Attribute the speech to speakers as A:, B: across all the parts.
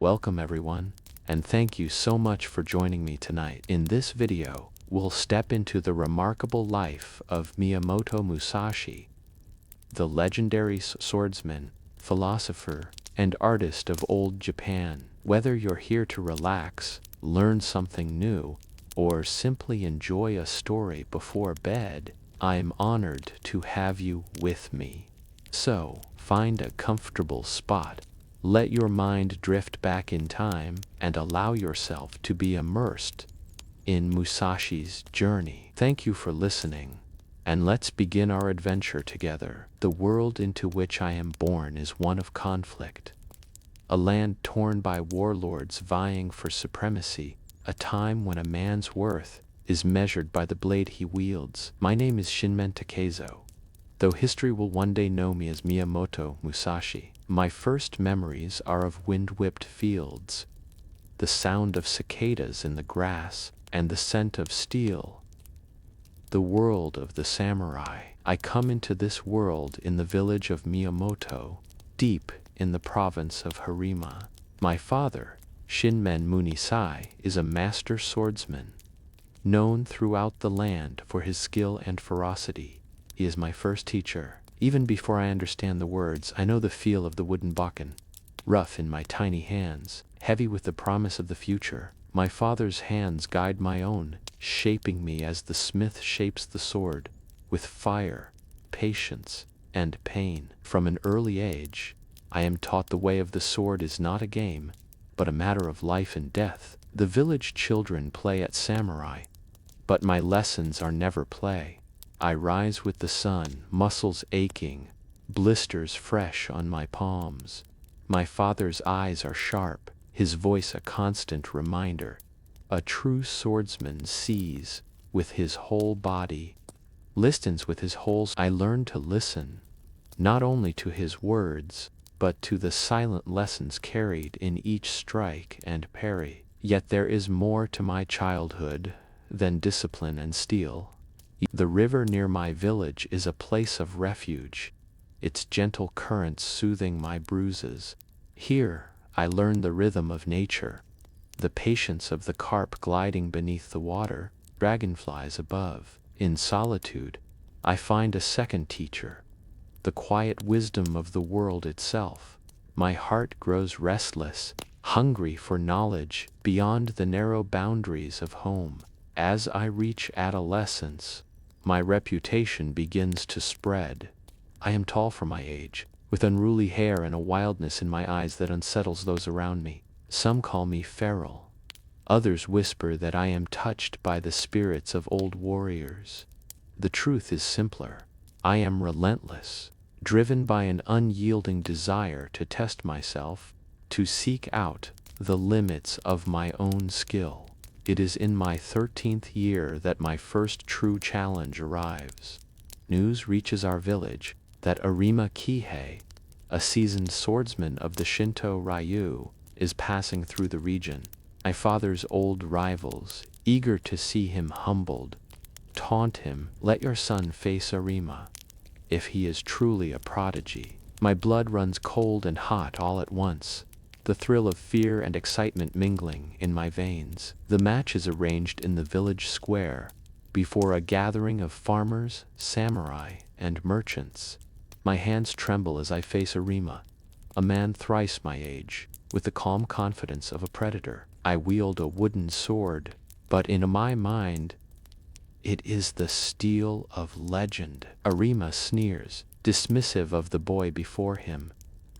A: Welcome everyone, and thank you so much for joining me tonight. In this video, we'll step into the remarkable life of Miyamoto Musashi, the legendary swordsman, philosopher, and artist of old Japan. Whether you're here to relax, learn something new, or simply enjoy a story before bed, I'm honored to have you with me. So, find a comfortable spot, let your mind drift back in time, and allow yourself to be immersed in Musashi's journey. Thank you for listening, and let's begin our adventure together. The world into which I am born is one of conflict, a land torn by warlords vying for supremacy, a time when a man's worth is measured by the blade he wields. My name is Shinmen Takezo, though history will one day know me as Miyamoto Musashi. My first memories are of wind-whipped fields, the sound of cicadas in the grass, and the scent of steel. The world of the samurai. I come into this world in the village of Miyamoto, deep in the province of Harima. My father, Shinmen Munisai, is a master swordsman, known throughout the land for his skill and ferocity. He is my first teacher. Even before I understand the words, I know the feel of the wooden bokken, rough in my tiny hands, heavy with the promise of the future. My father's hands guide my own, shaping me as the smith shapes the sword, with fire, patience, and pain. From an early age, I am taught the way of the sword is not a game, but a matter of life and death. The village children play at samurai, but my lessons are never play. I rise with the sun, muscles aching, blisters fresh on my palms. My father's eyes are sharp, his voice a constant reminder. A true swordsman sees with his whole body, listens with his whole soul. I learn to listen, not only to his words, but to the silent lessons carried in each strike and parry. Yet there is more to my childhood than discipline and steel. The river near my village is a place of refuge, its gentle currents soothing my bruises. Here, I learn the rhythm of nature, the patience of the carp gliding beneath the water, dragonflies above. In solitude, I find a second teacher, the quiet wisdom of the world itself. My heart grows restless, hungry for knowledge beyond the narrow boundaries of home. As I reach adolescence, my reputation begins to spread. I am tall for my age, with unruly hair and a wildness in my eyes that unsettles those around me. Some call me feral. Others whisper that I am touched by the spirits of old warriors. The truth is simpler. I am relentless, driven by an unyielding desire to test myself, to seek out the limits of my own skill. It is in my 13th year that my first true challenge arrives. News reaches our village that Arima Kihei, a seasoned swordsman of the Shinto Ryu, is passing through the region. My father's old rivals, eager to see him humbled, taunt him, "Let your son face Arima, if he is truly a prodigy." My blood runs cold and hot all at once, the thrill of fear and excitement mingling in my veins. The match is arranged in the village square, before a gathering of farmers, samurai, and merchants. My hands tremble as I face Arima, a man thrice my age, with the calm confidence of a predator. I wield a wooden sword, but in my mind, it is the steel of legend. Arima sneers, dismissive of the boy before him.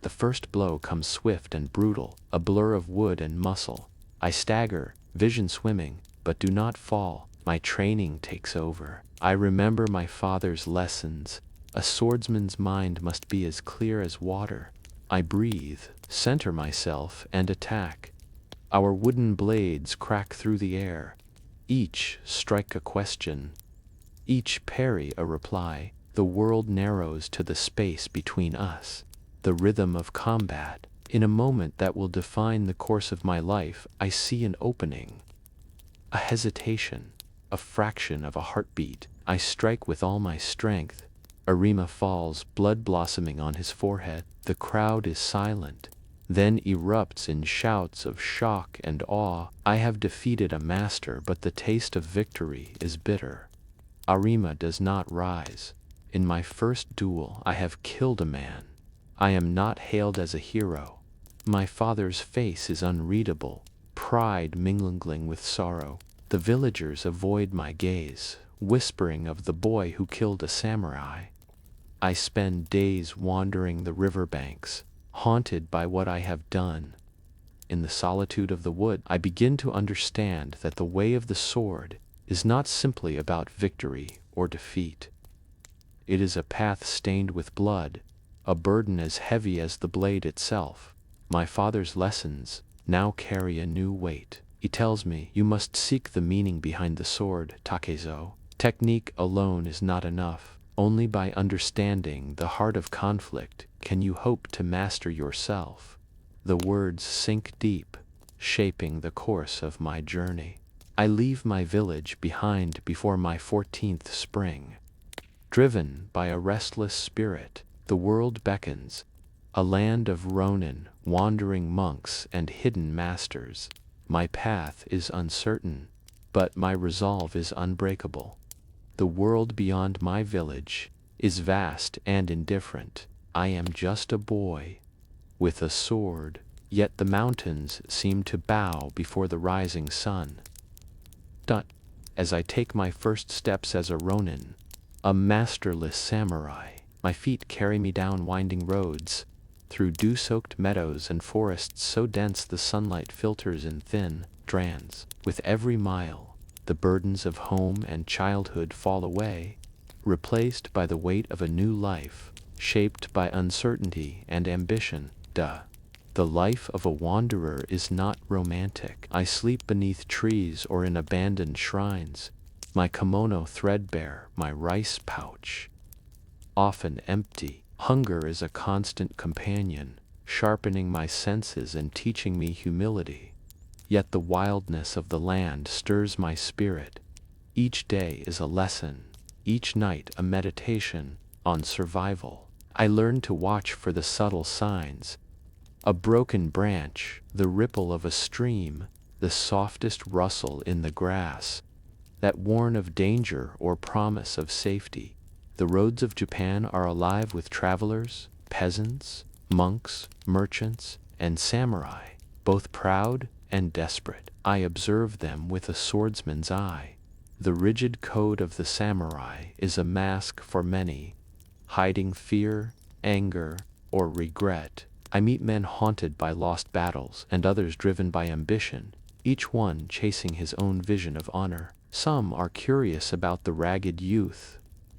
A: The first blow comes swift and brutal, a blur of wood and muscle. I stagger, vision swimming, but do not fall. My training takes over. I remember my father's lessons. A swordsman's mind must be as clear as water. I breathe, center myself, and attack. Our wooden blades crack through the air. Each strike a question, each parry a reply. The world narrows to the space between us. The rhythm of combat. In a moment that will define the course of my life, I see an opening, a hesitation, a fraction of a heartbeat. I strike with all my strength. Arima falls, blood blossoming on his forehead. The crowd is silent. then erupts in shouts of shock and awe. I have defeated a master, but the taste of victory is bitter. Arima does not rise. In my first duel, I have killed a man. I am not hailed as a hero. My father's face is unreadable, pride mingling with sorrow. The villagers avoid my gaze, whispering of the boy who killed a samurai. I spend days wandering the riverbanks, haunted by what I have done. In the solitude of the wood, I begin to understand that the way of the sword is not simply about victory or defeat. It is a path stained with blood, a burden as heavy as the blade itself. My father's lessons now carry a new weight. He tells me, you must seek the meaning behind the sword, Takezo. Technique alone is not enough. Only by understanding the heart of conflict can you hope to master yourself. The words sink deep, shaping the course of my journey. I leave my village behind before my 14th spring. Driven by a restless spirit, the world beckons, a land of ronin, wandering monks, and hidden masters. My path is uncertain, but my resolve is unbreakable. The world beyond my village is vast and indifferent. I am just a boy with a sword, yet the mountains seem to bow before the rising sun. As I take my first steps as a ronin, a masterless samurai, my feet carry me down winding roads, through dew-soaked meadows and forests so dense the sunlight filters in thin strands. With every mile, the burdens of home and childhood fall away, replaced by the weight of a new life, shaped by uncertainty and ambition. The life of a wanderer is not romantic. I sleep beneath trees or in abandoned shrines, my kimono threadbare, my rice pouch often empty. Hunger is a constant companion, sharpening my senses and teaching me humility. Yet the wildness of the land stirs my spirit. Each day is a lesson, each night a meditation on survival. I learn to watch for the subtle signs: a broken branch, the ripple of a stream, the softest rustle in the grass, that warn of danger or promise of safety. The roads of Japan are alive with travelers, peasants, monks, merchants, and samurai, both proud and desperate. I observe them with a swordsman's eye. The rigid code of the samurai is a mask for many, hiding fear, anger, or regret. I meet men haunted by lost battles and others driven by ambition, each one chasing his own vision of honor. Some are curious about the ragged youth,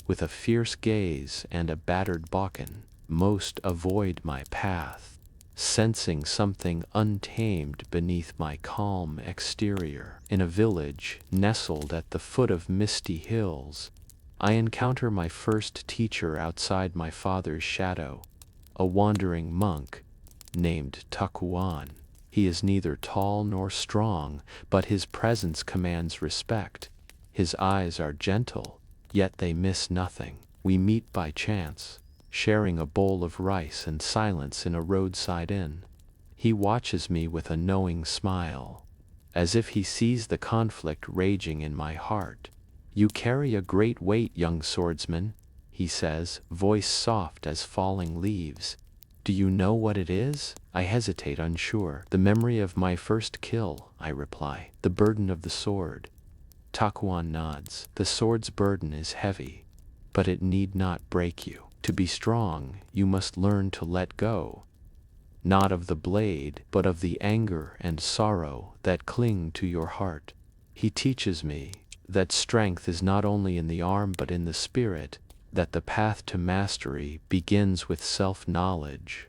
A: with a fierce gaze and a battered bokken. Most avoid my path, sensing something untamed beneath my calm exterior. In a village nestled at the foot of misty hills, I encounter my first teacher outside my father's shadow, a wandering monk named Takuan. He is neither tall nor strong, but his presence commands respect. His eyes are gentle, yet they miss nothing. We meet by chance, sharing a bowl of rice and silence in a roadside inn. He watches me with a knowing smile, as if he sees the conflict raging in my heart. "You carry a great weight, young swordsman," he says, voice soft as falling leaves. "Do you know what it is?" I hesitate, unsure. "The memory of my first kill," I reply. "The burden of the sword." Takuan nods. "The sword's burden is heavy, but it need not break you. To be strong, you must learn to let go, not of the blade, but of the anger and sorrow that cling to your heart." He teaches me that strength is not only in the arm but in the spirit, that the path to mastery begins with self-knowledge.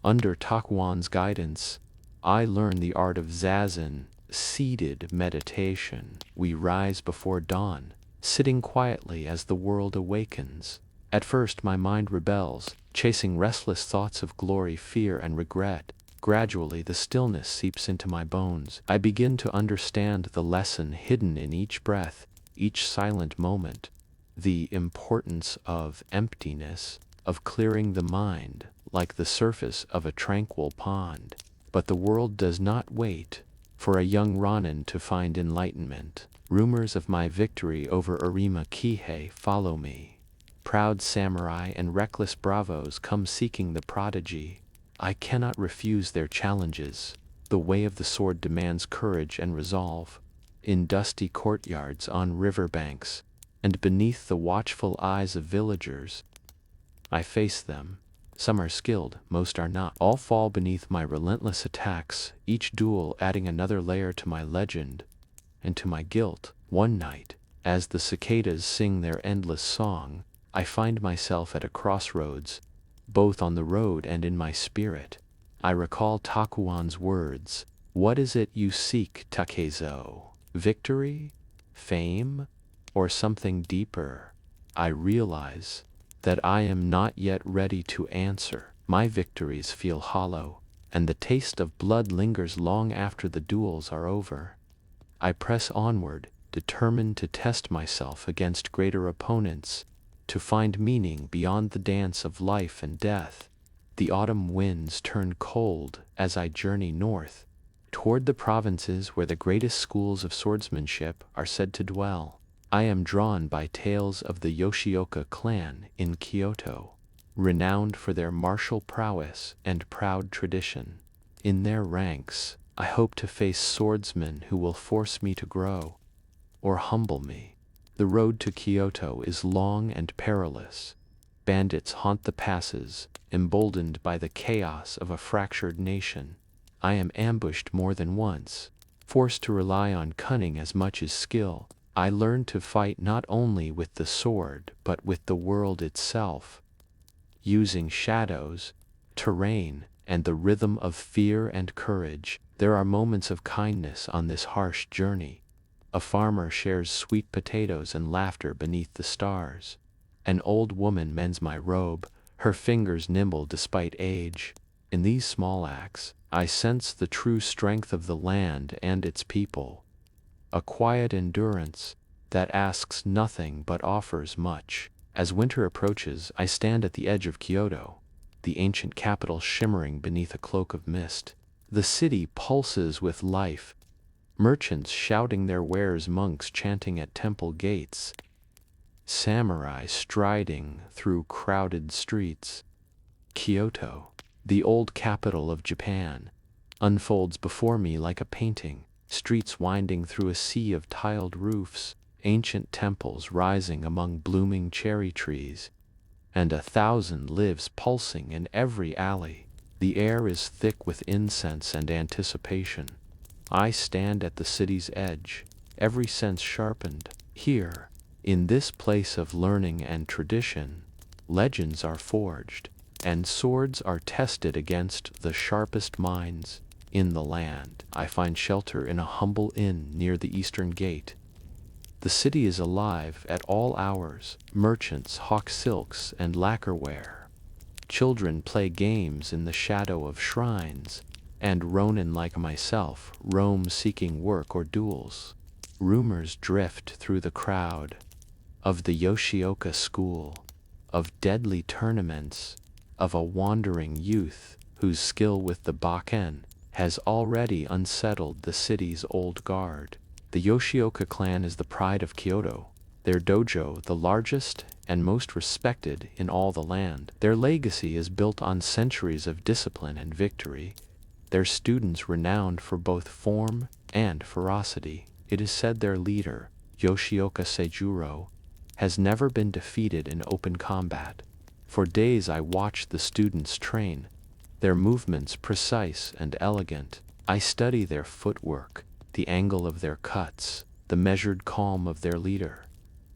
A: Under Takuan's guidance, I learn the art of zazen, seated meditation. We rise before dawn, sitting quietly as the world awakens. At first my mind rebels, chasing restless thoughts of glory, fear, and regret. Gradually the stillness seeps into my bones. I begin to understand the lesson hidden in each breath, each silent moment. The importance of emptiness, of clearing the mind, like the surface of a tranquil pond. But the world does not wait for a young Ronin to find enlightenment. Rumors of my victory over Arima Kihei follow me. Proud samurai and reckless bravos come seeking the prodigy. I cannot refuse their challenges. The way of the sword demands courage and resolve. In dusty courtyards, on riverbanks, and beneath the watchful eyes of villagers, I face them. Some are skilled, most are not. All fall beneath my relentless attacks, each duel adding another layer to my legend and to my guilt. One night, as the cicadas sing their endless song, I find myself at a crossroads, both on the road and in my spirit. I recall Takuan's words, "What is it you seek, Takezo? Victory? Fame? Or something deeper?" I realize that I am not yet ready to answer. My victories feel hollow, and the taste of blood lingers long after the duels are over. I press onward, determined to test myself against greater opponents, to find meaning beyond the dance of life and death. The autumn winds turn cold as I journey north, toward the provinces where the greatest schools of swordsmanship are said to dwell. I am drawn by tales of the Yoshioka clan in Kyoto, renowned for their martial prowess and proud tradition. In their ranks, I hope to face swordsmen who will force me to grow, or humble me. The road to Kyoto is long and perilous. Bandits haunt the passes, emboldened by the chaos of a fractured nation. I am ambushed more than once, forced to rely on cunning as much as skill. I learned to fight not only with the sword, but with the world itself, using shadows, terrain, and the rhythm of fear and courage. There are moments of kindness on this harsh journey. A farmer shares sweet potatoes and laughter beneath the stars. An old woman mends my robe, her fingers nimble despite age. In these small acts, I sense the true strength of the land and its people. A quiet endurance that asks nothing but offers much. As winter approaches, I stand at the edge of Kyoto, the ancient capital shimmering beneath a cloak of mist. The city pulses with life, merchants shouting their wares, monks chanting at temple gates, samurai striding through crowded streets. Kyoto, the old capital of Japan, unfolds before me like a painting. Streets winding through a sea of tiled roofs, ancient temples rising among blooming cherry trees, and 1,000 lives pulsing in every alley. The air is thick with incense and anticipation. I stand at the city's edge, every sense sharpened. Here, in this place of learning and tradition, legends are forged, and swords are tested against the sharpest minds in the land. I find shelter in a humble inn near the eastern gate. The city is alive at all hours. Merchants hawk silks and lacquerware. Children play games in the shadow of shrines, and ronin like myself roam seeking work or duels. Rumors drift through the crowd of the Yoshioka school, of deadly tournaments, of a wandering youth whose skill with the baken has already unsettled the city's old guard. The Yoshioka clan is the pride of Kyoto, their dojo the largest and most respected in all the land. Their legacy is built on centuries of discipline and victory, their students renowned for both form and ferocity. It is said their leader, Yoshioka Seijuro, has never been defeated in open combat. For days I watch the students train, their movements precise and elegant. I study their footwork, the angle of their cuts, the measured calm of their leader.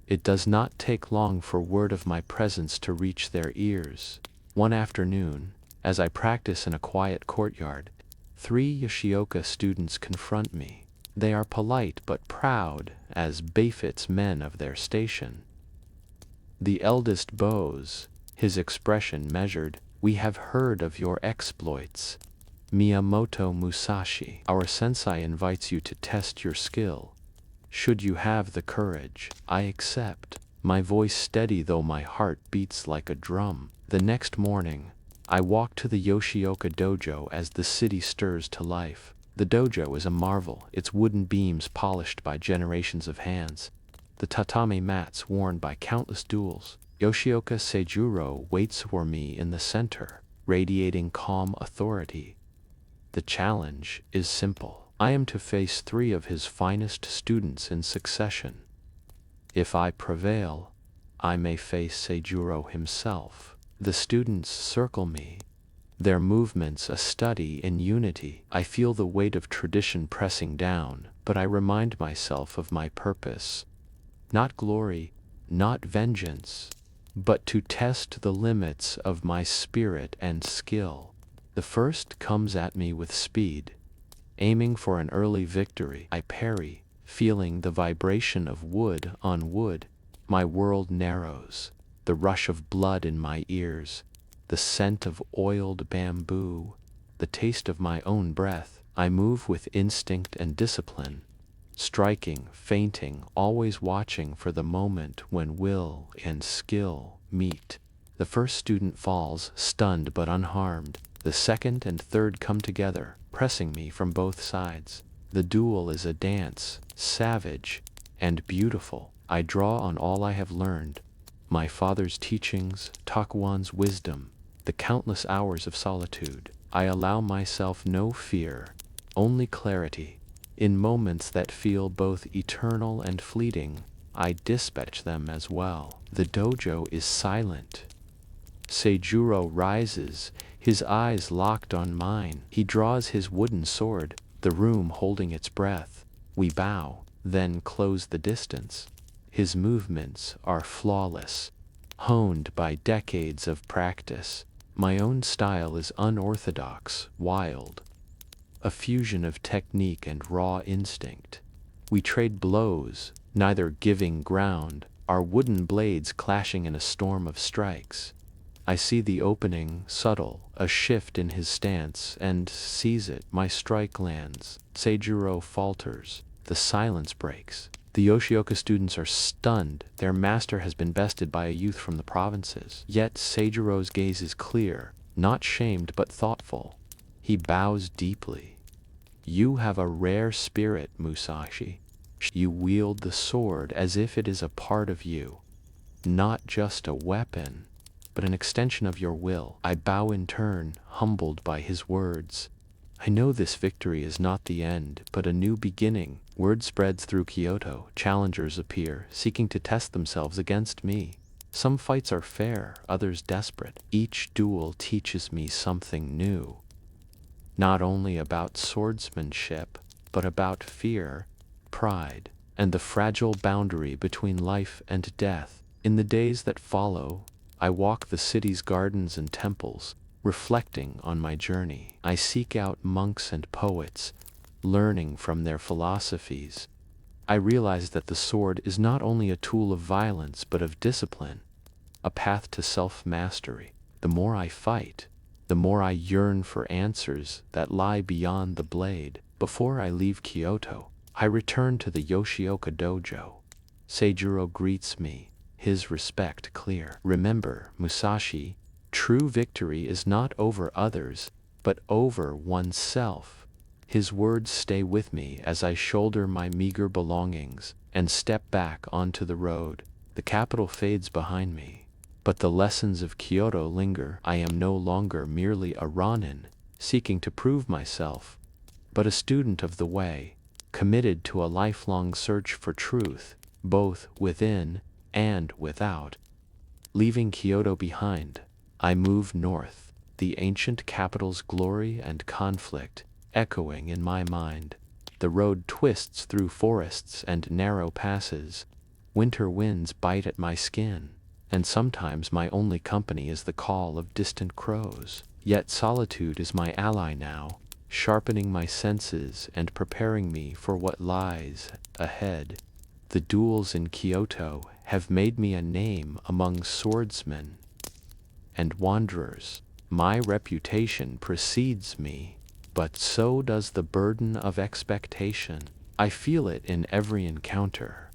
A: It does not take long for word of my presence to reach their ears. One afternoon, as I practice in a quiet courtyard, 3 Yoshioka students confront me. They are polite but proud, as befits men of their station. The eldest bows, his expression measured. "We have heard of your exploits, Miyamoto Musashi. Our sensei invites you to test your skill. Should you have the courage?" I accept, my voice steady though my heart beats like a drum. The next morning, I walk to the Yoshioka dojo as the city stirs to life. The dojo is a marvel, its wooden beams polished by generations of hands, the tatami mats worn by countless duels. Yoshioka Seijuro waits for me in the center, radiating calm authority. The challenge is simple. I am to face 3 of his finest students in succession. If I prevail, I may face Seijuro himself. The students circle me, their movements a study in unity. I feel the weight of tradition pressing down, but I remind myself of my purpose. Not glory, not vengeance, but to test the limits of my spirit and skill. The first comes at me with speed. Aiming for an early victory, I parry, feeling the vibration of wood on wood. My world narrows, the rush of blood in my ears, the scent of oiled bamboo, the taste of my own breath. I move with instinct and discipline, striking, feinting, always watching for the moment when will and skill meet. The first student falls, stunned but unharmed. The second and third come together, pressing me from both sides. The duel is a dance, savage and beautiful. I draw on all I have learned, my father's teachings, Takuan's wisdom, the countless hours of solitude. I allow myself no fear, only clarity. In moments that feel both eternal and fleeting, I dispatch them as well. The dojo is silent. Seijuro rises, his eyes locked on mine. He draws his wooden sword, the room holding its breath. We bow, then close the distance. His movements are flawless, honed by decades of practice. My own style is unorthodox, wild, a fusion of technique and raw instinct. We trade blows, neither giving ground, our wooden blades clashing in a storm of strikes. I see the opening, subtle, a shift in his stance, and seize it. My strike lands. Seijuro falters. The silence breaks. The Yoshioka students are stunned. Their master has been bested by a youth from the provinces. Yet Seijuro's gaze is clear, not shamed but thoughtful. He bows deeply. You have a rare spirit, Musashi. You wield the sword as if it is a part of you, not just a weapon, but an extension of your will. I bow in turn, humbled by his words. I know this victory is not the end, but a new beginning. Word spreads through Kyoto. Challengers appear, seeking to test themselves against me. Some fights are fair, others desperate. Each duel teaches me something new. Not only about swordsmanship, but about fear, pride, and the fragile boundary between life and death. In the days that follow, I walk the city's gardens and temples, reflecting on my journey. I seek out monks and poets, learning from their philosophies. I realize that the sword is not only a tool of violence but of discipline, a path to self-mastery. The more I fight, the more I yearn for answers that lie beyond the blade. Before I leave Kyoto, I return to the Yoshioka dojo. Seijuro greets me, his respect clear. Remember, Musashi, true victory is not over others, but over oneself. His words stay with me as I shoulder my meager belongings and step back onto the road. The capital fades behind me, but the lessons of Kyoto linger. I am no longer merely a Ronin, seeking to prove myself, but a student of the way, committed to a lifelong search for truth, both within and without. Leaving Kyoto behind, I move north, the ancient capital's glory and conflict echoing in my mind. The road twists through forests and narrow passes. Winter winds bite at my skin, and sometimes my only company is the call of distant crows. Yet solitude is my ally now, sharpening my senses and preparing me for what lies ahead. The duels in Kyoto have made me a name among swordsmen and wanderers. My reputation precedes me, but so does the burden of expectation. I feel it in every encounter,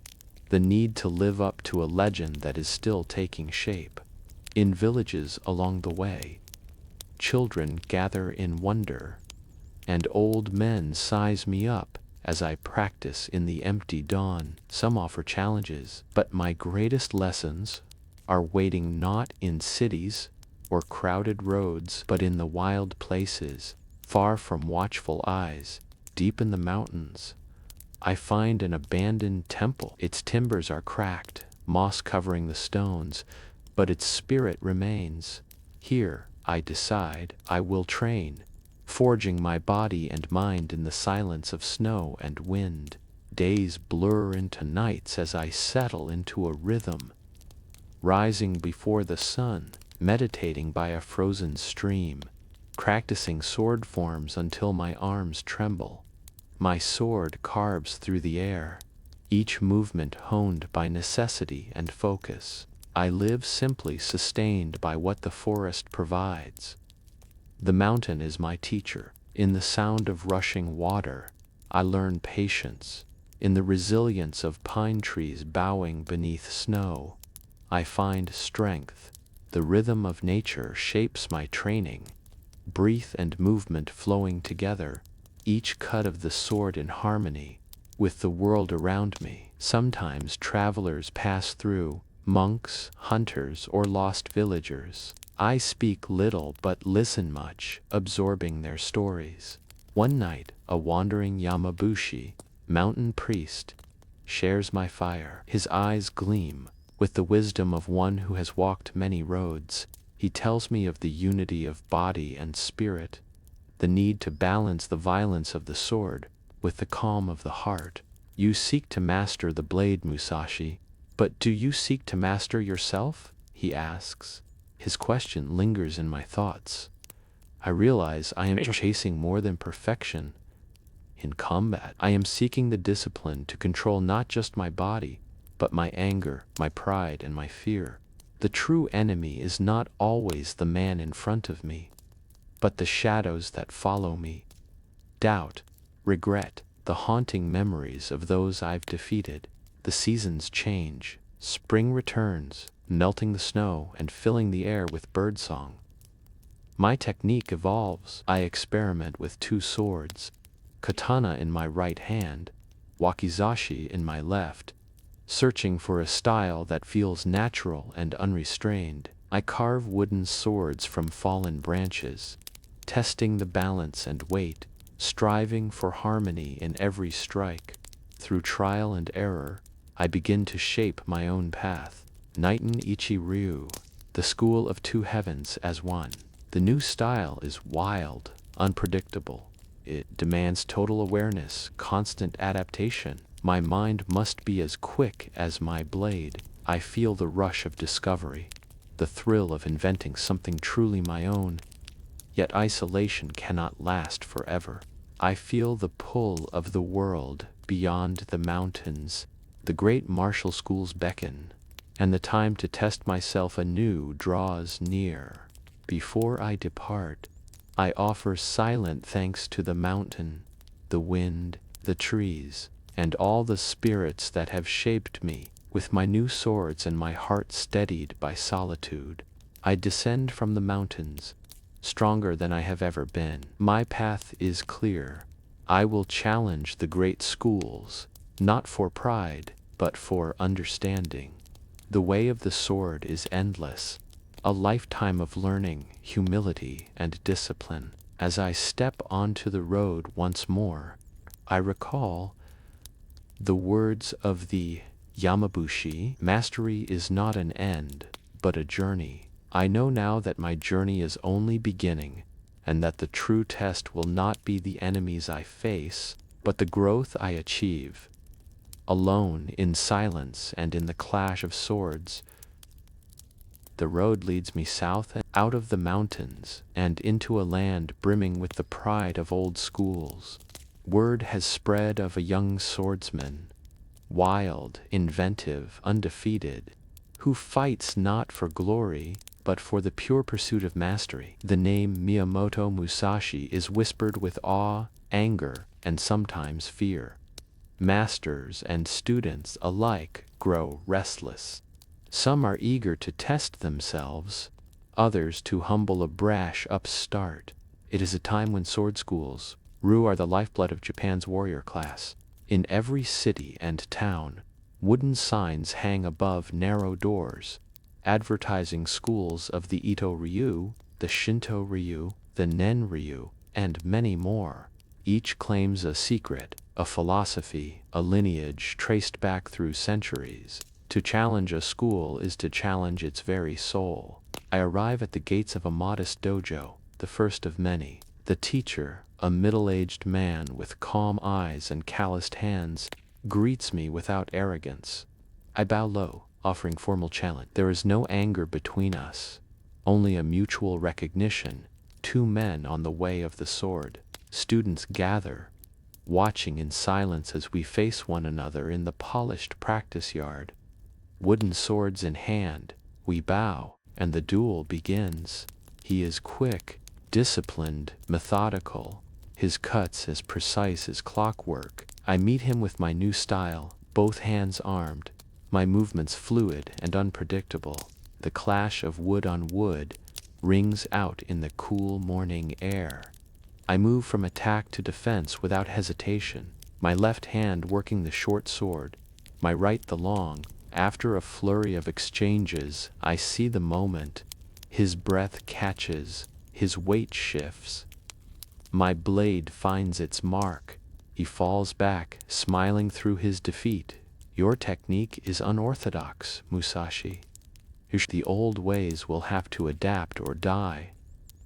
A: the need to live up to a legend that is still taking shape. In villages along the way, children gather in wonder, and old men size me up as I practice in the empty dawn. Some offer challenges, but my greatest lessons are waiting not in cities or crowded roads, but in the wild places, far from watchful eyes, deep in the mountains. I find an abandoned temple. Its timbers are cracked, moss covering the stones, but its spirit remains. Here, I decide, I will train, forging my body and mind in the silence of snow and wind. Days blur into nights as I settle into a rhythm, rising before the sun, meditating by a frozen stream, practicing sword forms until my arms tremble. My sword carves through the air, each movement honed by necessity and focus. I live simply, sustained by what the forest provides. The mountain is my teacher. In the sound of rushing water, I learn patience. In the resilience of pine trees bowing beneath snow, I find strength. The rhythm of nature shapes my training, breath and movement flowing together, each cut of the sword in harmony with the world around me. Sometimes travelers pass through, monks, hunters, or lost villagers. I speak little but listen much, absorbing their stories. One night, a wandering Yamabushi, mountain priest, shares my fire. His eyes gleam with the wisdom of one who has walked many roads. He tells me of the unity of body and spirit, the need to balance the violence of the sword with the calm of the heart. You seek to master the blade, Musashi, but do you seek to master yourself? He asks. His question lingers in my thoughts. I realize I am chasing more than perfection. In combat, I am seeking the discipline to control not just my body, but my anger, my pride, and my fear. The true enemy is not always the man in front of me, but the shadows that follow me. Doubt, regret, the haunting memories of those I've defeated. The seasons change. Spring returns, melting the snow and filling the air with birdsong. My technique evolves. I experiment with two swords, katana in my right hand, wakizashi in my left, searching for a style that feels natural and unrestrained. I carve wooden swords from fallen branches, testing the balance and weight, striving for harmony in every strike. Through trial and error, I begin to shape my own path. Nighten Ichi Ryu, the school of two heavens as one. The new style is wild, unpredictable. It demands total awareness, constant adaptation. My mind must be as quick as my blade. I feel the rush of discovery, the thrill of inventing something truly my own. Yet isolation cannot last forever. I feel the pull of the world beyond the mountains. The great martial schools beckon, and the time to test myself anew draws near. Before I depart, I offer silent thanks to the mountain, the wind, the trees, and all the spirits that have shaped me. With my new swords and my heart steadied by solitude, I descend from the mountains, stronger than I have ever been. My path is clear. I will challenge the great schools, not for pride, but for understanding. The way of the sword is endless, a lifetime of learning, humility, and discipline. As I step onto the road once more, I recall the words of the Yamabushi: mastery is not an end, but a journey. I know now that my journey is only beginning, and that the true test will not be the enemies I face, but the growth I achieve. Alone, in silence, and in the clash of swords, the road leads me south and out of the mountains, and into a land brimming with the pride of old schools. Word has spread of a young swordsman, wild, inventive, undefeated, who fights not for glory, but for the pure pursuit of mastery. The name Miyamoto Musashi is whispered with awe, anger, and sometimes fear. Masters and students alike grow restless. Some are eager to test themselves, others to humble a brash upstart. It is a time when sword schools, Ryu, are the lifeblood of Japan's warrior class. In every city and town, wooden signs hang above narrow doors, advertising schools of the Ito Ryu, the Shinto Ryu, the Nen Ryu, and many more. Each claims a secret, a philosophy, a lineage traced back through centuries. To challenge a school is to challenge its very soul. I arrive at the gates of a modest dojo, the first of many. The teacher, a middle-aged man with calm eyes and calloused hands, greets me without arrogance. I bow low, offering formal challenge. There is no anger between us, only a mutual recognition, two men on the way of the sword. Students gather, watching in silence as we face one another in the polished practice yard. Wooden swords in hand, we bow, and the duel begins. He is quick, disciplined, methodical, his cuts as precise as clockwork. I meet him with my new style, both hands armed, my movements fluid and unpredictable. The clash of wood on wood rings out in the cool morning air. I move from attack to defense without hesitation, my left hand working the short sword, my right the long. After a flurry of exchanges, I see the moment. His breath catches, his weight shifts. My blade finds its mark. He falls back, smiling through his defeat. Your technique is unorthodox, Musashi. The old ways will have to adapt or die.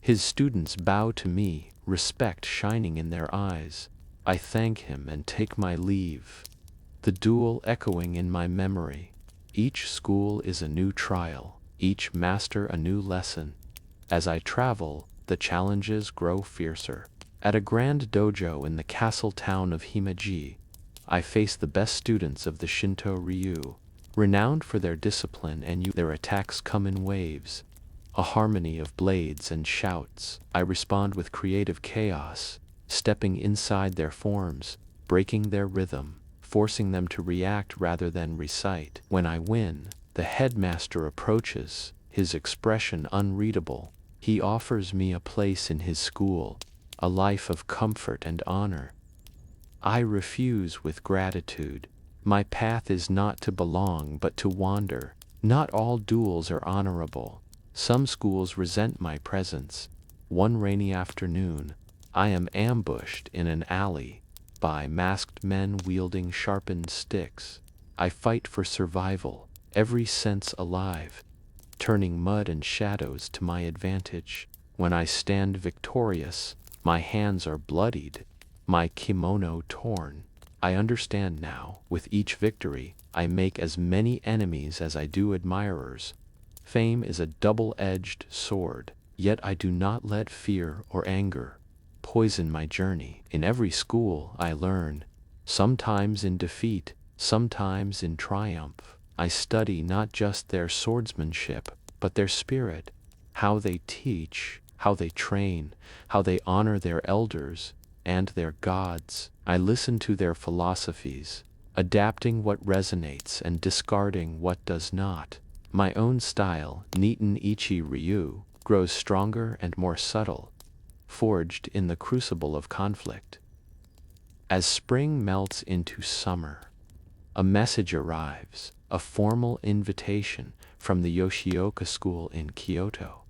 A: His students bow to me, respect shining in their eyes. I thank him and take my leave, the duel echoing in my memory. Each school is a new trial, each master a new lesson. As I travel, the challenges grow fiercer. At a grand dojo in the castle town of Himeji, I face the best students of the Shinto Ryu, renowned for their discipline and their attacks come in waves, a harmony of blades and shouts. I respond with creative chaos, stepping inside their forms, breaking their rhythm, forcing them to react rather than recite. When I win, the headmaster approaches, his expression unreadable. He offers me a place in his school, a life of comfort and honor. I refuse with gratitude. My path is not to belong but to wander. Not all duels are honorable. Some schools resent my presence. One rainy afternoon, I am ambushed in an alley by masked men wielding sharpened sticks. I fight for survival, every sense alive, turning mud and shadows to my advantage. When I stand victorious, my hands are bloodied, my kimono torn. I understand now, with each victory, I make as many enemies as I do admirers. Fame is a double-edged sword, yet I do not let fear or anger poison my journey. In every school I learn, sometimes in defeat, sometimes in triumph. I study not just their swordsmanship, but their spirit, how they teach, how they train, how they honor their elders and their gods. I listen to their philosophies, adapting what resonates and discarding what does not. My own style, Niten Ichi Ryu, grows stronger and more subtle, forged in the crucible of conflict. As spring melts into summer, a message arrives, a formal invitation from the Yoshioka school in Kyoto.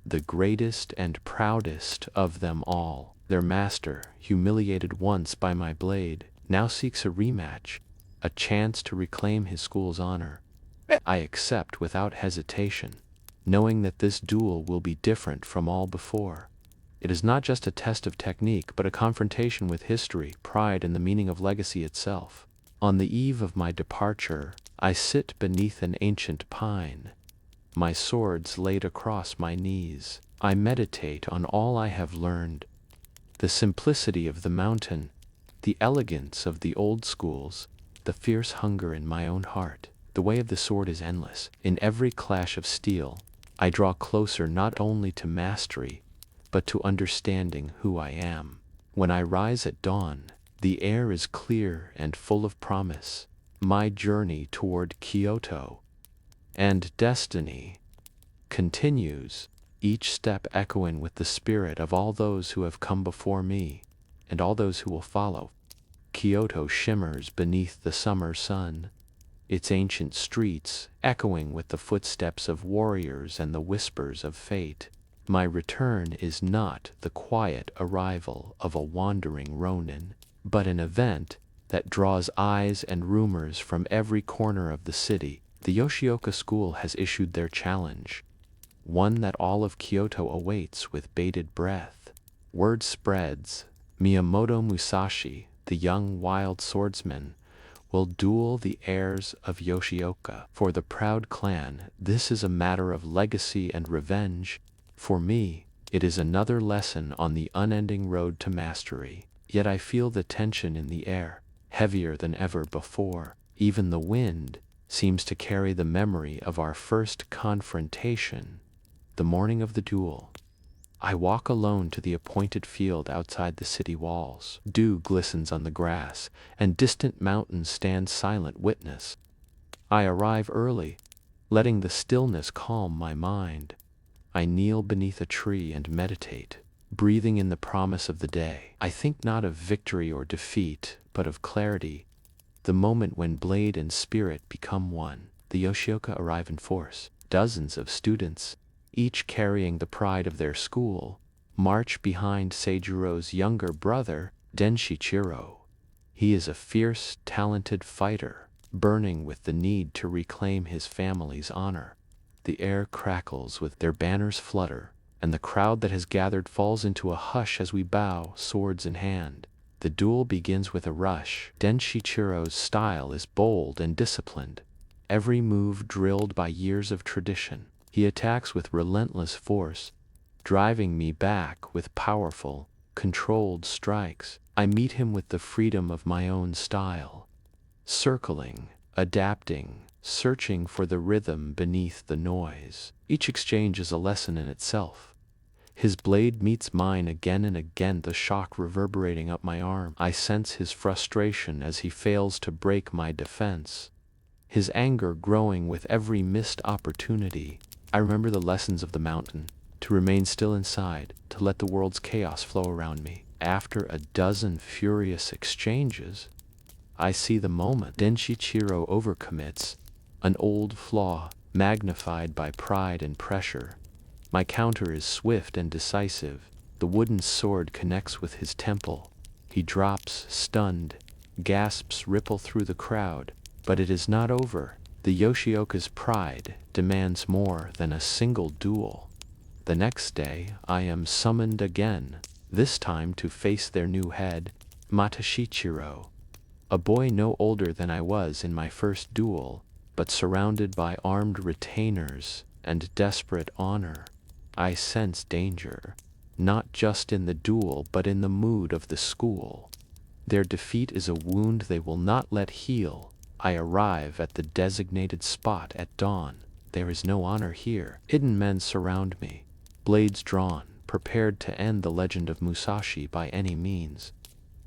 A: The greatest and proudest of them all, their master, humiliated once by my blade, now seeks a rematch, a chance to reclaim his school's honor. I accept without hesitation, knowing that this duel will be different from all before. It is not just a test of technique, but a confrontation with history, pride, and the meaning of legacy itself. On the eve of my departure, I sit beneath an ancient pine, my swords laid across my knees. I meditate on all I have learned, the simplicity of the mountain, the elegance of the old schools, the fierce hunger in my own heart. The way of the sword is endless. In every clash of steel, I draw closer not only to mastery, but to understanding who I am. When I rise at dawn, the air is clear and full of promise. My journey toward Kyoto and destiny continues, each step echoing with the spirit of all those who have come before me, and all those who will follow. Kyoto shimmers beneath the summer sun, its ancient streets echoing with the footsteps of warriors and the whispers of fate. My return is not the quiet arrival of a wandering ronin, but an event that draws eyes and rumors from every corner of the city. The Yoshioka school has issued their challenge, one that all of Kyoto awaits with bated breath. Word spreads, Miyamoto Musashi, the young wild swordsman, will duel the heirs of Yoshioka. For the proud clan, this is a matter of legacy and revenge. For me, it is another lesson on the unending road to mastery. Yet I feel the tension in the air, heavier than ever before. Even the wind seems to carry the memory of our first confrontation, the morning of the duel. I walk alone to the appointed field outside the city walls. Dew glistens on the grass, and distant mountains stand silent witness. I arrive early, letting the stillness calm my mind. I kneel beneath a tree and meditate, breathing in the promise of the day. I think not of victory or defeat, but of clarity, the moment when blade and spirit become one. The Yoshioka arrive in force. Dozens of students, each carrying the pride of their school, march behind Seijuro's younger brother, Denshichiro. He is a fierce, talented fighter, burning with the need to reclaim his family's honor. The air crackles with their banners flutter, and the crowd that has gathered falls into a hush as we bow, swords in hand. The duel begins with a rush. Denshichiro's style is bold and disciplined, every move drilled by years of tradition. He attacks with relentless force, driving me back with powerful, controlled strikes. I meet him with the freedom of my own style, circling, adapting, searching for the rhythm beneath the noise. Each exchange is a lesson in itself. His blade meets mine again and again, the shock reverberating up my arm. I sense his frustration as he fails to break my defense, his anger growing with every missed opportunity. I remember the lessons of the mountain, to remain still inside, to let the world's chaos flow around me. After a dozen furious exchanges, I see the moment. Denshichiro overcommits, an old flaw magnified by pride and pressure. My counter is swift and decisive. The wooden sword connects with his temple. He drops, stunned. Gasps ripple through the crowd. But it is not over. The Yoshioka's pride demands more than a single duel. The next day, I am summoned again, this time to face their new head, Matashichiro, a boy no older than I was in my first duel, but surrounded by armed retainers and desperate honor. I sense danger, not just in the duel but in the mood of the school. Their defeat is a wound they will not let heal. I arrive at the designated spot at dawn. There is no honor here. Hidden men surround me, blades drawn, prepared to end the legend of Musashi by any means.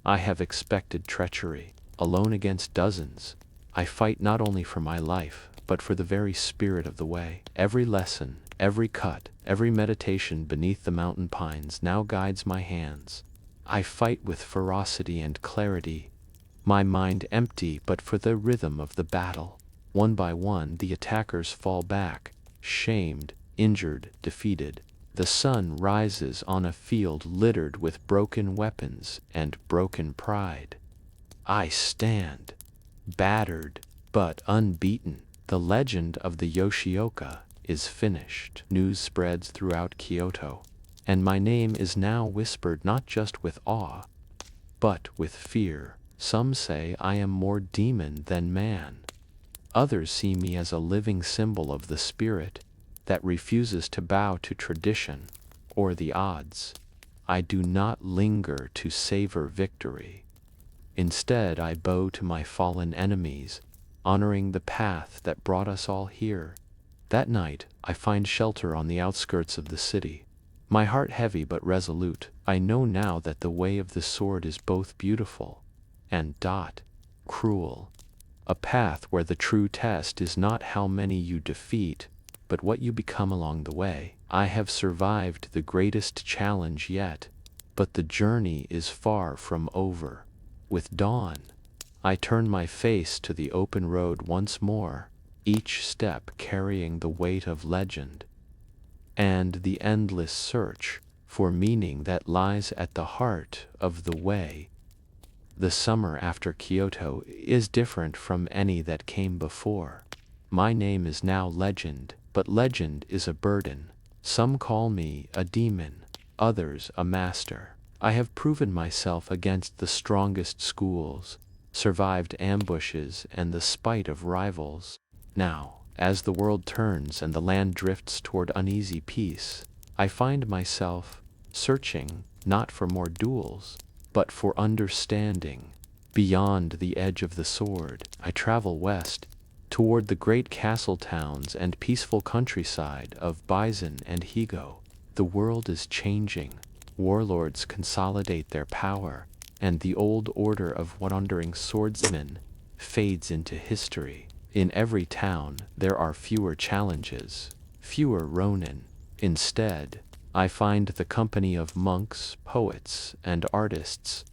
A: I have expected treachery. Alone against dozens, I fight not only for my life, but for the very spirit of the way. Every lesson, every cut, every meditation beneath the mountain pines now guides my hands. I fight with ferocity and clarity, my mind empty but for the rhythm of the battle. One by one, the attackers fall back, shamed, injured, defeated. The sun rises on a field littered with broken weapons and broken pride. I stand, battered, but unbeaten. The legend of the Yoshioka is finished. News spreads throughout Kyoto, and my name is now whispered not just with awe, but with fear. Some say I am more demon than man. Others see me as a living symbol of the spirit that refuses to bow to tradition or the odds. I do not linger to savor victory. Instead, I bow to my fallen enemies, honoring the path that brought us all here. That night, I find shelter on the outskirts of the city. My heart heavy but resolute. I know now that the way of the sword is both beautiful and cruel. A path where the true test is not how many you defeat, but what you become along the way. I have survived the greatest challenge yet, but the journey is far from over. With dawn, I turn my face to the open road once more, each step carrying the weight of legend and the endless search for meaning that lies at the heart of the way. The summer after Kyoto is different from any that came before. My name is now legend, but legend is a burden. Some call me a demon, others a master. I have proven myself against the strongest schools, survived ambushes and the spite of rivals. Now, as the world turns and the land drifts toward uneasy peace, I find myself searching not for more duels, but for understanding. Beyond the edge of the sword, I travel west, toward the great castle towns and peaceful countryside of Bison and Higo. The world is changing. Warlords consolidate their power, and the old order of wandering swordsmen fades into history. In every town, there are fewer challenges, fewer ronin. Instead, I find the company of monks, poets, and artists,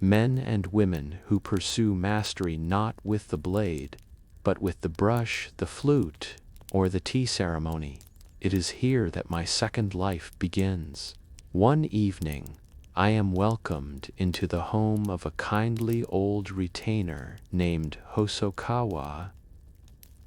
A: men and women who pursue mastery not with the blade, but with the brush, the flute, or the tea ceremony. It is here that my second life begins. One evening, I am welcomed into the home of a kindly old retainer named Hosokawa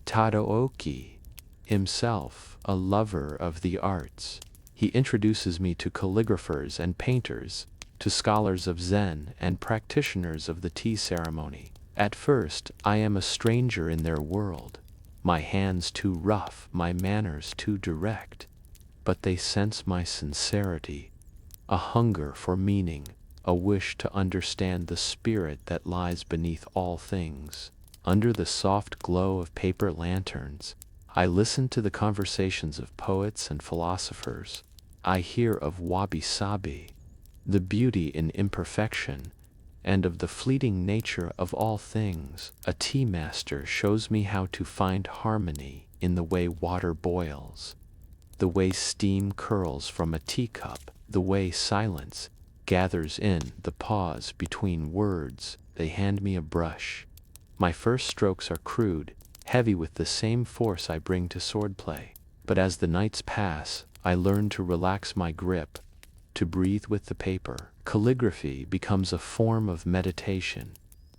A: Tadaoki, himself a lover of the arts. He introduces me to calligraphers and painters, to scholars of Zen and practitioners of the tea ceremony. At first, I am a stranger in their world, my hands too rough, my manners too direct, but they sense my sincerity, a hunger for meaning, a wish to understand the spirit that lies beneath all things. Under the soft glow of paper lanterns, I listen to the conversations of poets and philosophers. I hear of wabi-sabi, the beauty in imperfection, and of the fleeting nature of all things. A tea master shows me how to find harmony in the way water boils, the way steam curls from a teacup, the way silence gathers in the pause between words. They hand me a brush. My first strokes are crude, heavy with the same force I bring to swordplay. But as the nights pass, I learn to relax my grip, to breathe with the paper. Calligraphy becomes a form of meditation,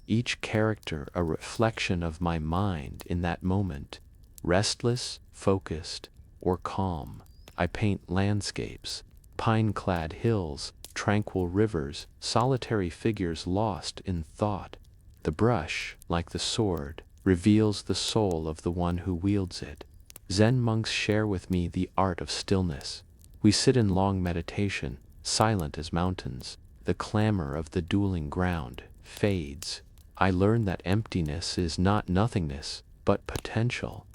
A: each character a reflection of my mind in that moment, restless, focused, or calm. I paint landscapes, pine-clad hills, tranquil rivers, solitary figures lost in thought. The brush, like the sword, reveals the soul of the one who wields it. Zen monks share with me the art of stillness. We sit in long meditation, silent as mountains. The clamor of the dueling ground fades. I learn that emptiness is not nothingness, but potential,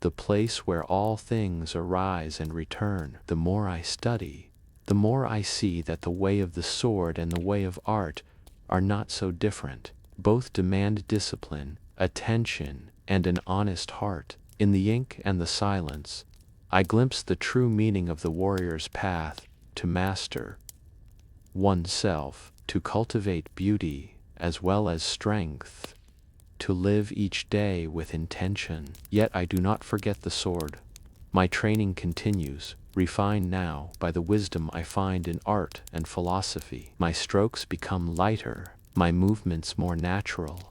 A: the place where all things arise and return. The more I study, the more I see that the way of the sword and the way of art are not so different. Both demand discipline, attention, and an honest heart. In the ink and the silence, I glimpse the true meaning of the warrior's path: to master oneself, to cultivate beauty as well as strength, to live each day with intention. Yet I do not forget the sword. My training continues, refined now by the wisdom I find in art and philosophy. My strokes become lighter, my movements more natural.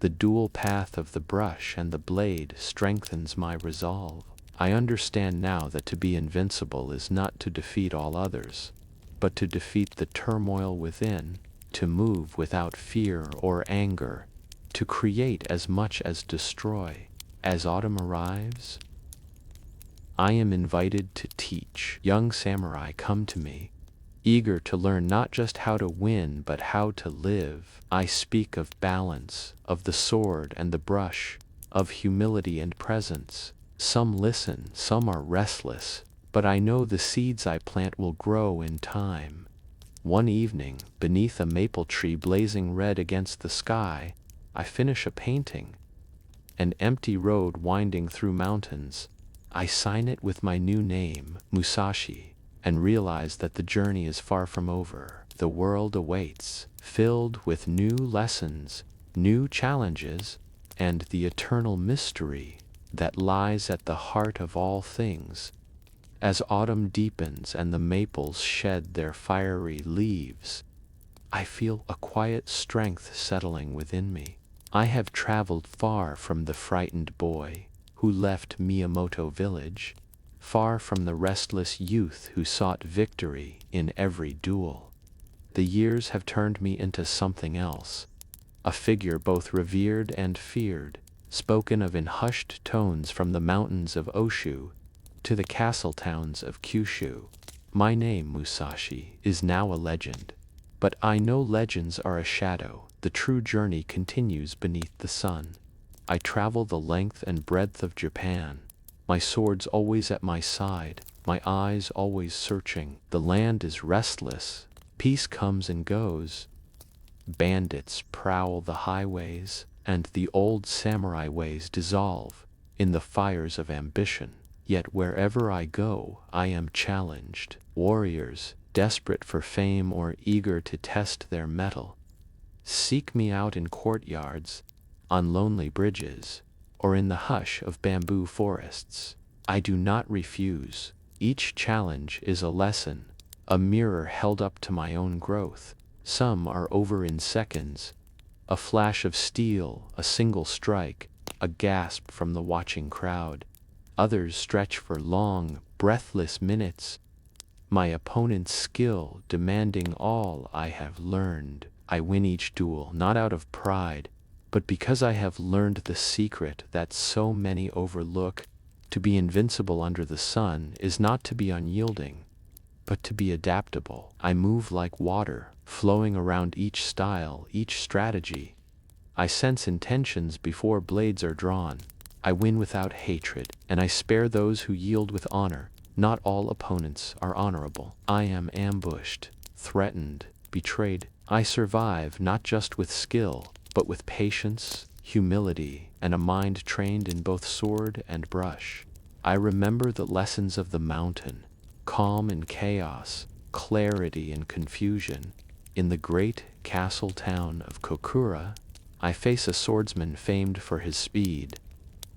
A: The dual path of the brush and the blade strengthens my resolve. I understand now that to be invincible is not to defeat all others, but to defeat the turmoil within, to move without fear or anger, to create as much as destroy. As autumn arrives, I am invited to teach. Young samurai come to me, eager to learn not just how to win but how to live. I speak of balance, of the sword and the brush, of humility and presence. Some listen, some are restless, but I know the seeds I plant will grow in time. One evening, beneath a maple tree blazing red against the sky, I finish a painting. An empty road winding through mountains, I sign it with my new name, Musashi, and realize that the journey is far from over. The world awaits, filled with new lessons, new challenges, and the eternal mystery that lies at the heart of all things. As autumn deepens and the maples shed their fiery leaves, I feel a quiet strength settling within me. I have traveled far from the frightened boy who left Miyamoto village, far from the restless youth who sought victory in every duel. The years have turned me into something else, a figure both revered and feared, spoken of in hushed tones from the mountains of Oshu to the castle towns of Kyushu. My name, Musashi, is now a legend. But I know legends are a shadow. The true journey continues beneath the sun. I travel the length and breadth of Japan, my swords always at my side, my eyes always searching. The land is restless, peace comes and goes. Bandits prowl the highways, and the old samurai ways dissolve in the fires of ambition. Yet wherever I go, I am challenged. Warriors, desperate for fame or eager to test their mettle, seek me out in courtyards, on lonely bridges, or in the hush of bamboo forests. I do not refuse. Each challenge is a lesson, a mirror held up to my own growth. Some are over in seconds, a flash of steel, a single strike, a gasp from the watching crowd. Others stretch for long, breathless minutes, my opponent's skill demanding all I have learned. I win each duel not out of pride, but because I have learned the secret that so many overlook. To be invincible under the sun is not to be unyielding, but to be adaptable. I move like water, flowing around each style, each strategy. I sense intentions before blades are drawn. I win without hatred, and I spare those who yield with honor. Not all opponents are honorable. I am ambushed, threatened, betrayed. I survive not just with skill, but with patience, humility, and a mind trained in both sword and brush. I remember the lessons of the mountain, calm in chaos, clarity in confusion. In the great castle town of Kokura, I face a swordsman famed for his speed,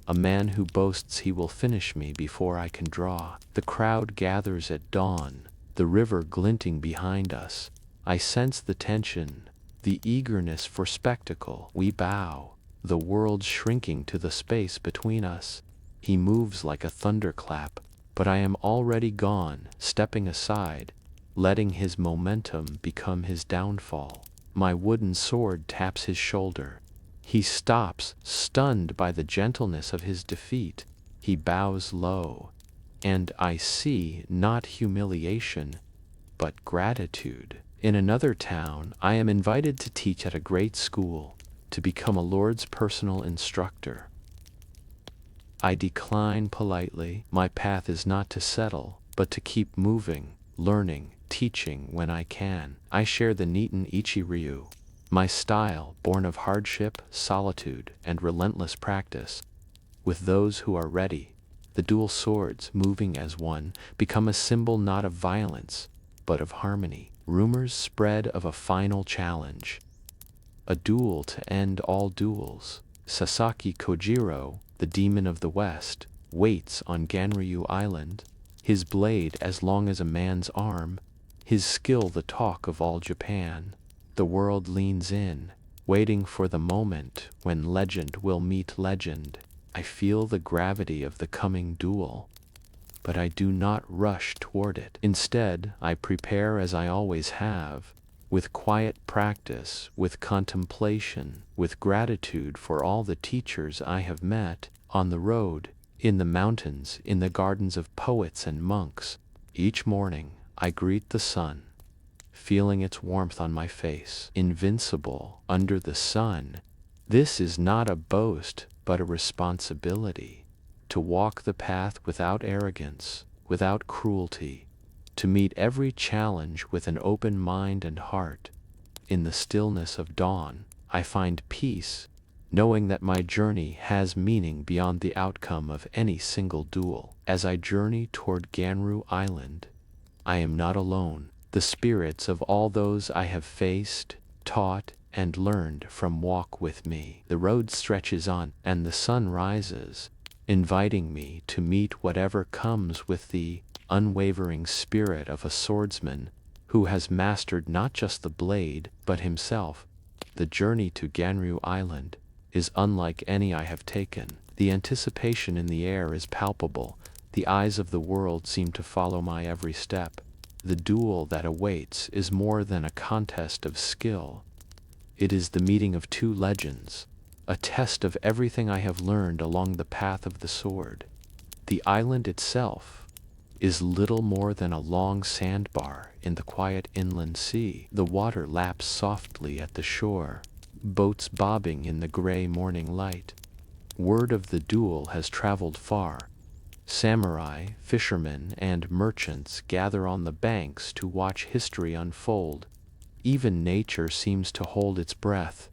A: a man who boasts he will finish me before I can draw. The crowd gathers at dawn, the river glinting behind us. I sense the tension, the eagerness for spectacle. We bow, the world shrinking to the space between us. He moves like a thunderclap, but I am already gone, stepping aside, letting his momentum become his downfall. My wooden sword taps his shoulder. He stops, stunned by the gentleness of his defeat. He bows low, and I see not humiliation, but gratitude. In another town, I am invited to teach at a great school, to become a lord's personal instructor. I decline politely. My path is not to settle, but to keep moving, learning, teaching when I can. I share the Niiten Ichi-ryu, my style born of hardship, solitude, and relentless practice, with those who are ready. The dual swords, moving as one, become a symbol not of violence, but of harmony. Rumors spread of a final challenge, a duel to end all duels. Sasaki Kojiro, the demon of the West, waits on Ganryu Island, his blade as long as a man's arm, his skill the talk of all Japan. The world leans in, waiting for the moment when legend will meet legend. I feel the gravity of the coming duel, but I do not rush toward it. Instead, I prepare as I always have, with quiet practice, with contemplation, with gratitude for all the teachers I have met, on the road, in the mountains, in the gardens of poets and monks. Each morning, I greet the sun, feeling its warmth on my face. Invincible under the sun, this is not a boast, but a responsibility. To walk the path without arrogance, without cruelty, to meet every challenge with an open mind and heart. In the stillness of dawn, I find peace, knowing that my journey has meaning beyond the outcome of any single duel. As I journey toward Ganru Island, I am not alone. The spirits of all those I have faced, taught, and learned from walk with me. The road stretches on, and the sun rises, inviting me to meet whatever comes with the unwavering spirit of a swordsman who has mastered not just the blade, but himself. The journey to Ganru Island is unlike any I have taken. The anticipation in the air is palpable. The eyes of the world seem to follow my every step. The duel that awaits is more than a contest of skill. It is the meeting of two legends, a test of everything I have learned along the path of the sword. The island itself is little more than a long sandbar in the quiet inland sea. The water laps softly at the shore, boats bobbing in the gray morning light. Word of the duel has traveled far. Samurai, fishermen, and merchants gather on the banks to watch history unfold. Even nature seems to hold its breath.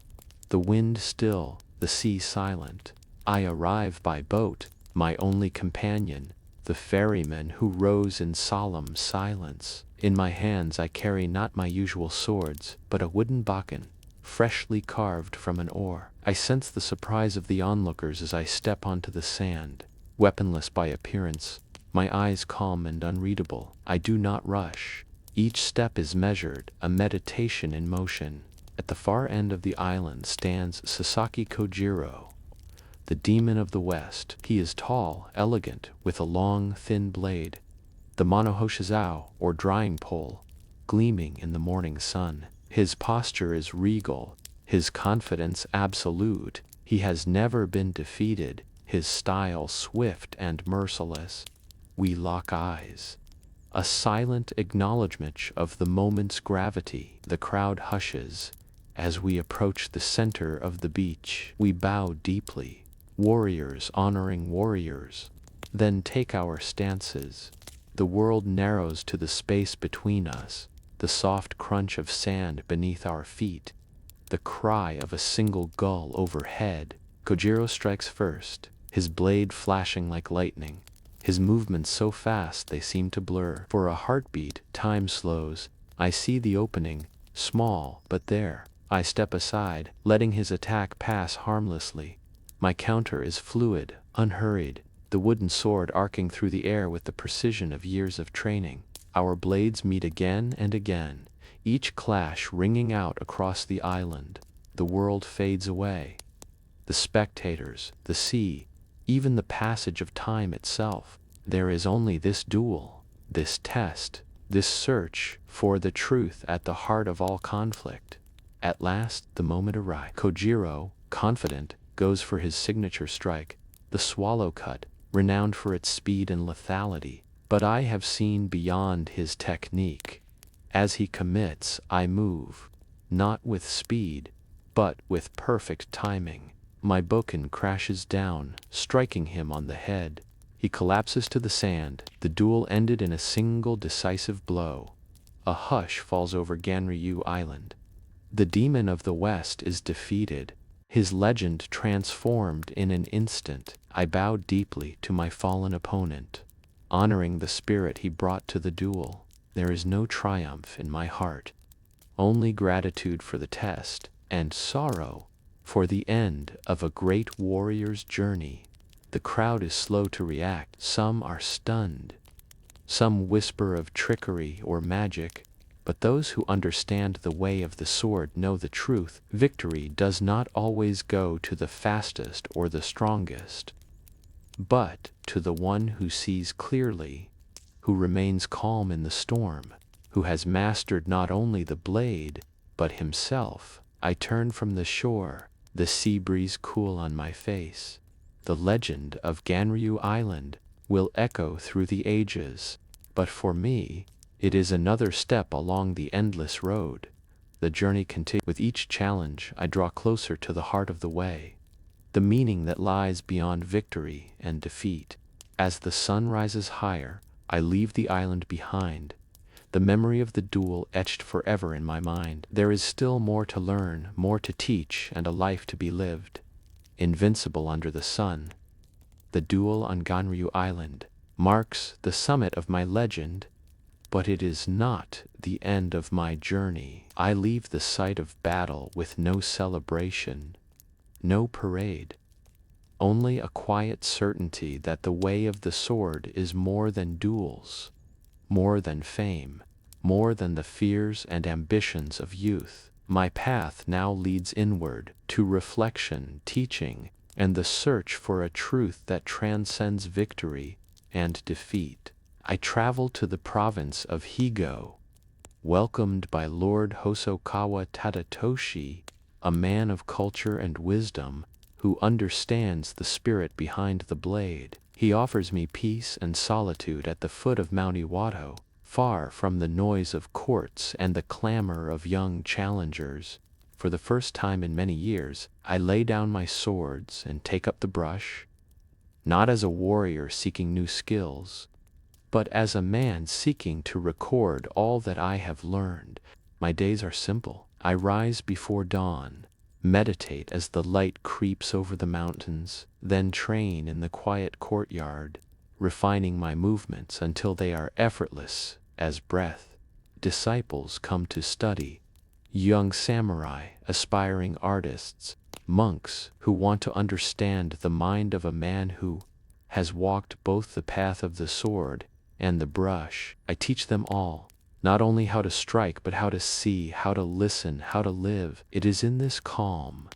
A: The wind still, the sea silent. I arrive by boat, my only companion, the ferryman who rows in solemn silence. In my hands I carry not my usual swords, but a wooden bakken, freshly carved from an oar. I sense the surprise of the onlookers as I step onto the sand. Weaponless by appearance, my eyes calm and unreadable. I do not rush. Each step is measured, a meditation in motion. At the far end of the island stands Sasaki Kojiro, the demon of the West. He is tall, elegant, with a long, thin blade, the monohoshizao, or drying pole, gleaming in the morning sun. His posture is regal, his confidence absolute. He has never been defeated, his style swift and merciless. We lock eyes, a silent acknowledgement of the moment's gravity. The crowd hushes as we approach the center of the beach. We bow deeply, warriors honoring warriors, then take our stances. The world narrows to the space between us, the soft crunch of sand beneath our feet, the cry of a single gull overhead. Kojiro strikes first, his blade flashing like lightning, his movements so fast they seem to blur. For a heartbeat, time slows. I see the opening, small, but there. I step aside, letting his attack pass harmlessly. My counter is fluid, unhurried, the wooden sword arcing through the air with the precision of years of training. Our blades meet again and again, each clash ringing out across the island. The world fades away. The spectators, the sea, even the passage of time itself. There is only this duel, this test, this search for the truth at the heart of all conflict. At last, the moment arrives. Kojiro, confident, goes for his signature strike, the swallow cut, renowned for its speed and lethality. But I have seen beyond his technique. As he commits, I move, not with speed, but with perfect timing. My bokken crashes down, striking him on the head. He collapses to the sand. The duel ended in a single decisive blow. A hush falls over Ganryu Island. The demon of the West is defeated, his legend transformed in an instant. I bow deeply to my fallen opponent, honoring the spirit he brought to the duel. There is no triumph in my heart, only gratitude for the test, and sorrow for the end of a great warrior's journey. The crowd is slow to react. Some are stunned, some whisper of trickery or magic, but those who understand the way of the sword know the truth. Victory does not always go to the fastest or the strongest, but to the one who sees clearly, who remains calm in the storm, who has mastered not only the blade, but himself. I turn from the shore, the sea breeze cool on my face. The legend of Ganryu Island will echo through the ages, but for me, it is another step along the endless road. The journey continues. With each challenge, I draw closer to the heart of the way, the meaning that lies beyond victory and defeat. As the sun rises higher, I leave the island behind, the memory of the duel etched forever in my mind. There is still more to learn, more to teach, and a life to be lived. invincible under the sun. The duel on Ganryu Island marks the summit of my legend, but it is not the end of my journey. I leave the site of battle with no celebration, no parade, only a quiet certainty that the way of the sword is more than duels, more than fame, more than the fears and ambitions of youth. My path now leads inward to reflection, teaching, and the search for a truth that transcends victory and defeat. I travel to the province of Higo, welcomed by Lord Hosokawa Tadatoshi, a man of culture and wisdom who understands the spirit behind the blade. He offers me peace and solitude at the foot of Mount Iwato, far from the noise of courts and the clamor of young challengers. For the first time in many years, I lay down my swords and take up the brush, not as a warrior seeking new skills, but as a man seeking to record all that I have learned. My days are simple. I rise before dawn, meditate as the light creeps over the mountains, then train in the quiet courtyard, refining my movements until they are effortless as breath. Disciples come to study, young samurai, aspiring artists, monks who want to understand the mind of a man who has walked both the path of the sword and the brush. I teach them all, not only how to strike, but how to see, how to listen, how to live. It is in this calm,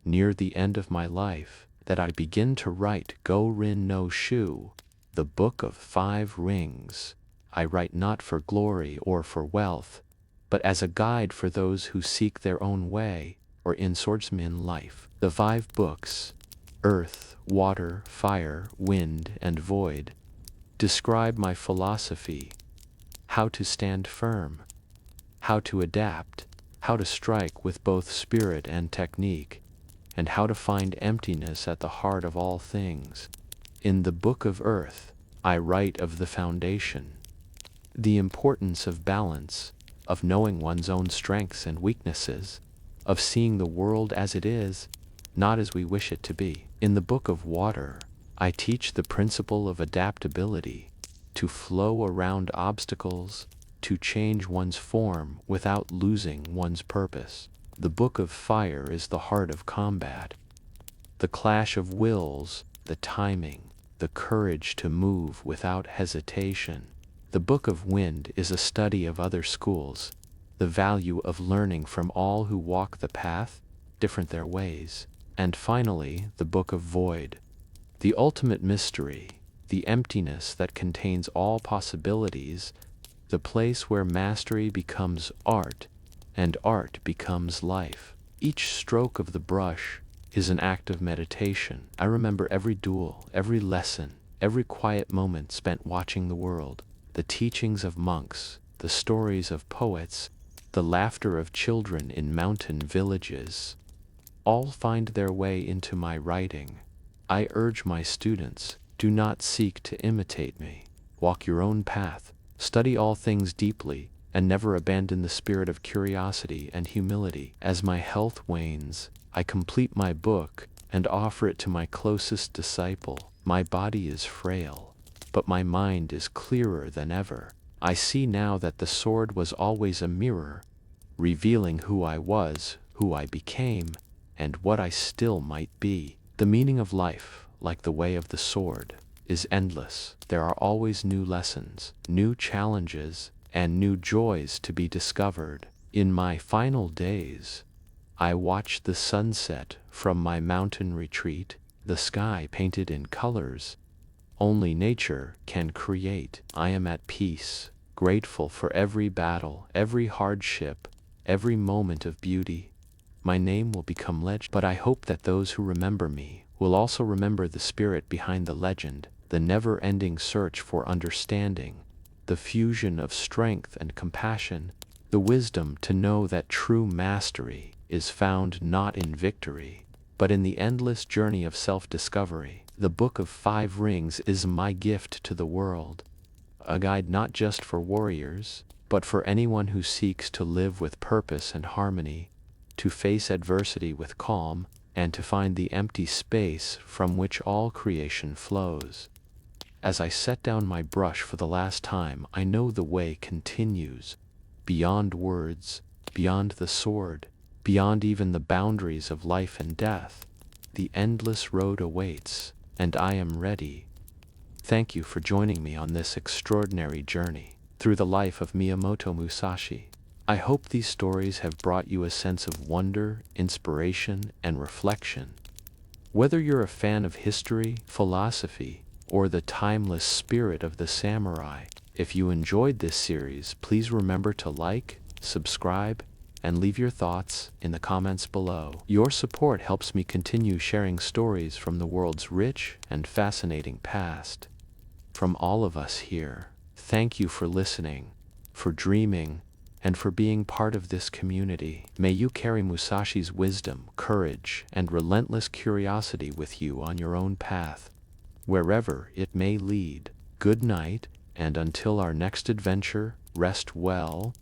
A: near the end of my life, that I begin to write Go-Rin no Shu, the Book of 5 Rings. I write not for glory or for wealth, but as a guide for those who seek their own way, or in swordsman life. The 5 books, Earth, Water, Fire, Wind, and Void, describe my philosophy, how to stand firm, how to adapt, how to strike with both spirit and technique, and how to find emptiness at the heart of all things. In the Book of Earth, I write of the foundation, the importance of balance, of knowing one's own strengths and weaknesses, of seeing the world as it is, not as we wish it to be. In the Book of Water, I teach the principle of adaptability, to flow around obstacles, to change one's form without losing one's purpose. The Book of Fire is the heart of combat, the clash of wills, the timing, the courage to move without hesitation. The Book of Wind is a study of other schools, the value of learning from all who walk the path, different their ways. And finally, the Book of Void, the ultimate mystery, the emptiness that contains all possibilities, the place where mastery becomes art and art becomes life. Each stroke of the brush is an act of meditation. I remember every duel, every lesson, every quiet moment spent watching the world. The teachings of monks, the stories of poets, the laughter of children in mountain villages, all find their way into my writing. I urge my students, do not seek to imitate me. Walk your own path, study all things deeply, and never abandon the spirit of curiosity and humility. As my health wanes, I complete my book and offer it to my closest disciple. My body is frail, but my mind is clearer than ever. I see now that the sword was always a mirror, revealing who I was, who I became, and what I still might be. The meaning of life, like the way of the sword, is endless. There are always new lessons, new challenges, and new joys to be discovered. In my final days, I watch the sunset from my mountain retreat, the sky painted in colors only nature can create. I am at peace, grateful for every battle, every hardship, every moment of beauty. My name will become legend, but I hope that those who remember me will also remember the spirit behind the legend, the never-ending search for understanding, the fusion of strength and compassion, the wisdom to know that true mastery is found not in victory, but in the endless journey of self-discovery. The Book of 5 Rings is my gift to the world, a guide not just for warriors, but for anyone who seeks to live with purpose and harmony, to face adversity with calm, and to find the empty space from which all creation flows. As I set down my brush for the last time, I know the way continues, beyond words, beyond the sword, beyond even the boundaries of life and death. The endless road awaits, and I am ready. Thank you for joining me on this extraordinary journey through the life of Miyamoto Musashi. I hope these stories have brought you a sense of wonder, inspiration, and reflection. Whether you're a fan of history, philosophy, or the timeless spirit of the samurai, if you enjoyed this series, please remember to like, subscribe, and leave your thoughts in the comments below. Your support helps me continue sharing stories from the world's rich and fascinating past. From all of us here, thank you for listening, for dreaming, and for being part of this community. May you carry Musashi's wisdom, courage, and relentless curiosity with you on your own path, wherever it may lead. Good night, and until our next adventure, rest well,